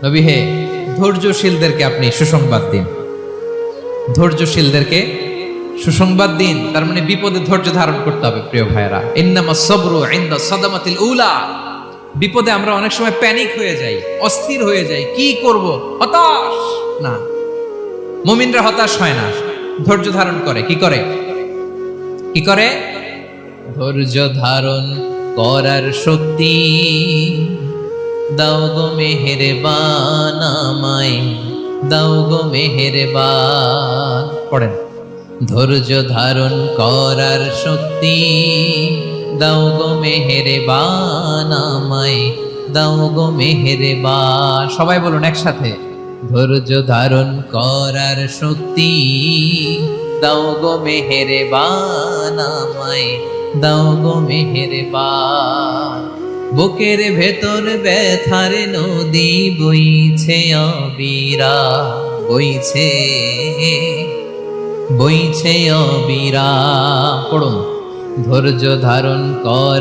নবী হে, ধৈর্যশীলদেরকে আপনি সুসংবাদ দিন। ধৈর্যশীলদেরকে সুসংবাদ দিন, তার মানে বিপদে ধৈর্য ধারণ করতে হবে। প্রিয় ভাইয়েরা, ইন্নামাস সাবরু ইনদা সাদামাতিল উলা। বিপদে আমরা অনেক সময় প্যানিক হয়ে যাই, অস্থির হয়ে যাই, কি করব, হতাশ। না, মুমিনরা হতাশ হয় না, ধৈর্য ধারণ করে। কি করে? কি করে? ধৈর্য ধারণ করার শক্তি দাও গো মেহেরবান আমায়, দাও গো মেহেরবান। পড়েন, ধৈর্য ধারণ করার শক্তি দাও গো মেহেরবান আমায়, দাও গো মেহেরবান। সবাই বলুন একসাথে, ধৈর্য ধারণ করার শক্তি দাও গো মেহেরবান আমায়, দাও গো মেহেরবান। বুকের ভেতর ব্যথার নদী বইছে অবিরা, বইছে বইছে অবিরা। পড়ুন, ধৈর্য ধারণ করা